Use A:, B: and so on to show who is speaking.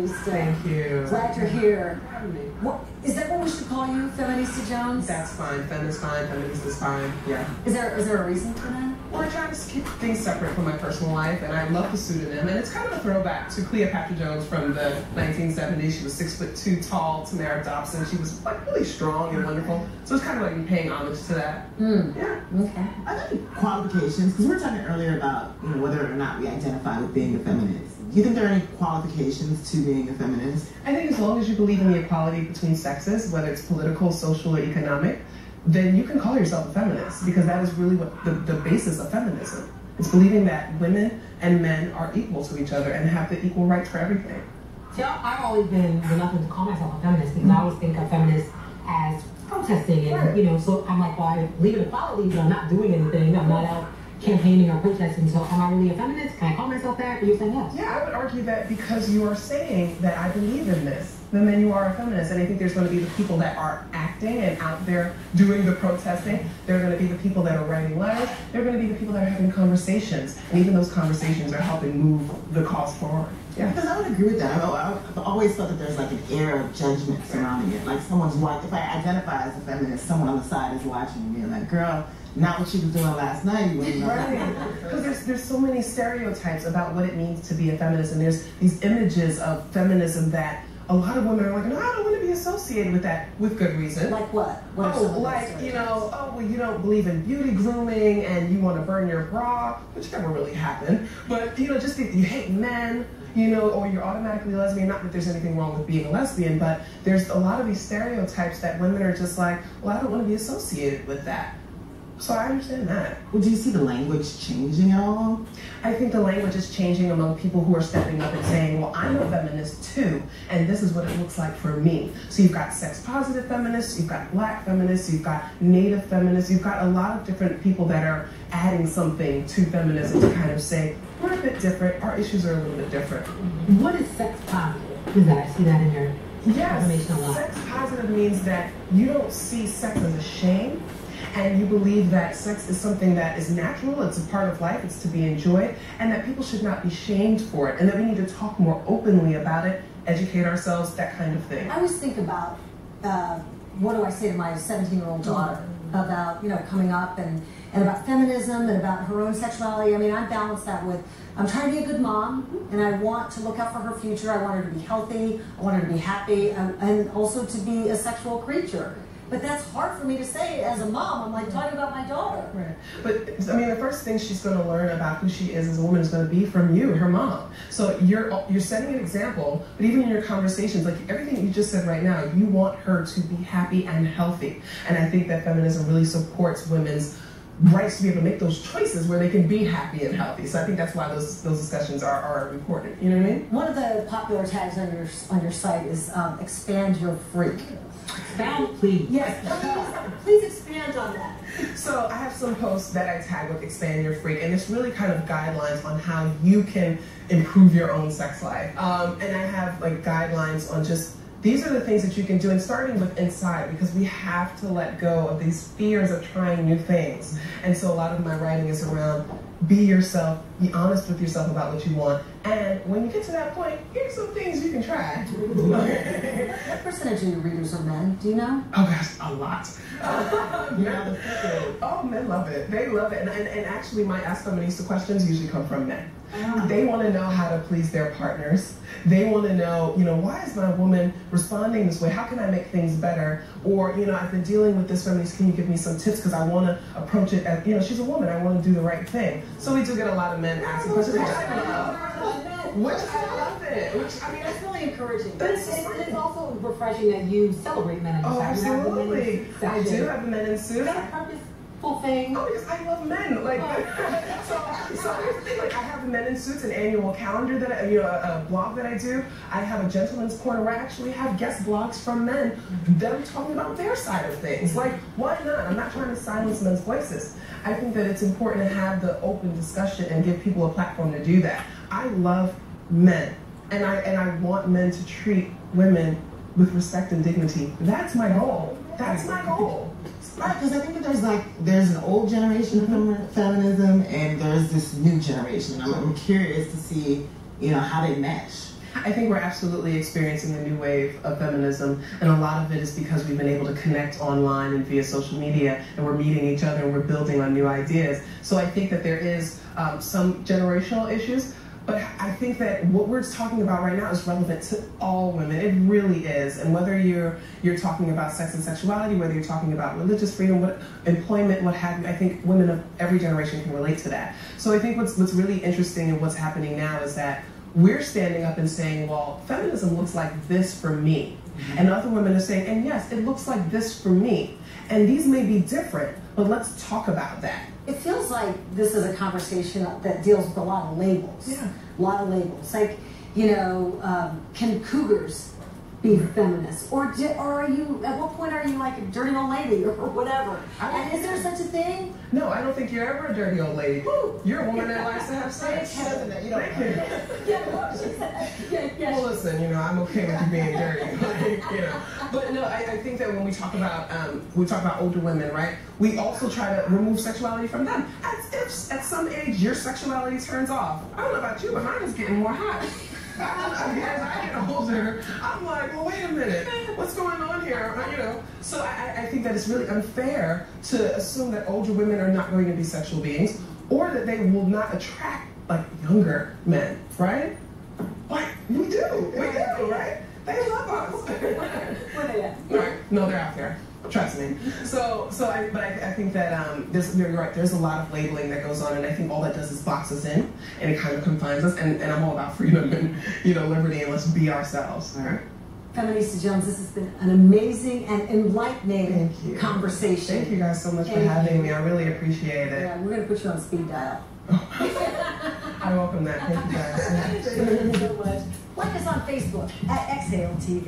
A: Feminista.
B: Thank you.
A: Glad you're here. Is that what we should call you, Feminista Jones?
B: That's fine. Feminist fine. Feminist is fine. Yeah.
A: Is there a reason for that?
B: Well, I try to keep things separate from my personal life, and I love the pseudonym. And it's kind of a throwback to Cleopatra Jones from the 1970s. She was 6'2" tall, Tamara Dobson. She was like really strong and wonderful. So it's kind of like paying homage to that.
A: Yeah. Okay.
C: Are there any qualifications? Because we were talking earlier about whether or not we identify with being a feminist. Do you think there are any qualifications to being a feminist?
B: I think as long as you believe in the equality between sexes, whether it's political, social, or economic, then you can call yourself a feminist, because that is really what the basis of feminism. It's believing that women and men are equal to each other and have the equal rights for everything.
D: See, I've always been reluctant to call myself a feminist because I always think of feminists as protesting, and so I'm like, well, I believe in equality, but I'm not doing anything. I'm not out campaigning or protesting, so am I really a feminist? Can I call myself that? Or you saying yes?
B: Yeah, I would argue that because you are saying that I believe in this, then you are a feminist. And I think there's going to be the people that are acting and out there doing the protesting. There are going to be the people that are writing letters. There are going to be the people that are having conversations. And even those conversations are helping move the cause forward. Yeah.
C: Because I would agree with that. I've always thought that there's like an air of judgment surrounding it. Like someone's watching, if I identify as a feminist, someone on the side is watching me and like, girl, not what she was doing last night.
B: Right. Because there's so many stereotypes about what it means to be a feminist, and there's these images of feminism that a lot of women are like, no, I don't want to be associated with that, with good reason.
A: Like what?
B: Like, you don't believe in beauty grooming and you want to burn your bra, which never really happened. But, just you hate men, or you're automatically lesbian. Not that there's anything wrong with being a lesbian, but there's a lot of these stereotypes that women are just like, well, I don't want to be associated with that. So I understand that.
C: Well, do you see the language changing at all?
B: I think the language is changing among people who are stepping up and saying, well, I'm a feminist too, and this is what it looks like for me. So you've got sex-positive feminists, you've got black feminists, you've got native feminists, you've got a lot of different people that are adding something to feminism to kind of say, we're a bit different, our issues are a little bit different.
D: What is sex-positive? Is that I see that in your information a lot.
B: Sex-positive means that you don't see sex as a shame, and you believe that sex is something that is natural, it's a part of life, it's to be enjoyed, and that people should not be shamed for it, and that we need to talk more openly about it, educate ourselves, that kind of thing.
A: I always think about, what do I say to my 17-year-old daughter about, coming up and about feminism and about her own sexuality. I mean, I balance that with, I'm trying to be a good mom, and I want to look out for her future. I want her to be healthy, I want her to be happy, and also to be a sexual creature. But that's hard for me to say as a mom. I'm like talking about my daughter.
B: Right. But I mean, the first thing she's going to learn about who she is as a woman is going to be from you, her mom. So you're setting an example, but even in your conversations, like everything you just said right now, you want her to be happy and healthy. And I think that feminism really supports women's rights to be able to make those choices where they can be happy and healthy. So I think that's why those discussions are important. You know what I mean?
A: One of the popular tags on your site is expand your freak.
D: Expound, please.
A: Yes, please expand on that.
B: So I have some posts that I tag with Expand Your Freak, and it's really kind of guidelines on how you can improve your own sex life. And I have like guidelines on just, these are the things that you can do, and starting with inside, because we have to let go of these fears of trying new things. And so a lot of my writing is around be yourself, be honest with yourself about what you want, and when you get to that point, here's some things you can try.
A: What percentage of your readers are men? Do you know?
B: Oh gosh, a lot. Oh, men love it. They love it. And actually my Ask Feminista questions usually come from men. They want to know how to please their partners. They want to know, why is my woman responding this way? How can I make things better? Or, I've been dealing with this feminist, can you give me some tips? Because I want to approach it as, she's a woman, I want to do the right thing. So we do get a lot of men asking questions, which I love it. Which, I mean,
D: that's really encouraging.
B: But
D: it's also refreshing that you celebrate men in suits.
B: Oh, absolutely. I do have the men in suits.
D: Is that a purposeful thing?
B: Oh, because I love men. Like, so here's the thing. Like, I have the Men in Suits, an annual calendar that a blog that I do. I have a Gentleman's Corner where I actually have guest blogs from men, them talking about their side of things. Like, why not? I'm not trying to silence men's voices. I think that it's important to have the open discussion and give people a platform to do that. I love men, and I want men to treat women with respect and dignity. That's my goal. That's my goal.
C: Right, because I think that there's an old generation of feminism and there's this new generation. I'm curious to see, how they mesh.
B: I think we're absolutely experiencing a new wave of feminism, and a lot of it is because we've been able to connect online and via social media, and we're meeting each other and we're building on new ideas. So I think that there is some generational issues, but I think that what we're talking about right now is relevant to all women. It really is. And whether you're talking about sex and sexuality, whether you're talking about religious freedom, employment, what have you, I think women of every generation can relate to that. So I think what's really interesting and what's happening now is that we're standing up and saying, well, feminism looks like this for me. And other women are saying, and yes, it looks like this for me. And these may be different, but let's talk about that.
A: It feels like this is a conversation that deals with a lot of labels.
B: Yeah.
A: A lot of labels. Like, you know, can cougars be feminists? Or are you, at what point are you like a dirty old lady or whatever? And is there such a thing?
B: No, I don't think you're ever a dirty old lady. Woo. You're a woman that likes to have sex.
C: You don't
B: Well, listen, you know, I'm okay with you being dirty. Like, you know. But no, I think that when we talk about older women, right? We also try to remove sexuality from them. As if at some age your sexuality turns off. I don't know about you, but mine is getting more hot. As I get older, I'm like, well, wait a minute, what's going on here? You know, so I think that it's really unfair to assume that older women are not going to be sexual beings, or that they will not attract like younger men, right? Like we do, right? They love us.
A: Where they at?
B: Right? No, they're out there. Trust me. I think that you're right. There's a lot of labeling that goes on, and I think all that does is box us in, and it kind of confines us. And I'm all about freedom and liberty, and let's be ourselves. All right.
A: Feminista Jones, this has been an amazing and enlightening conversation.
B: Thank you guys so much for having me. I really appreciate it.
A: Yeah, we're going to put you on speed dial.
B: I welcome that. Thank you guys.
A: Thank you so much. Like us on Facebook at Exhale TV.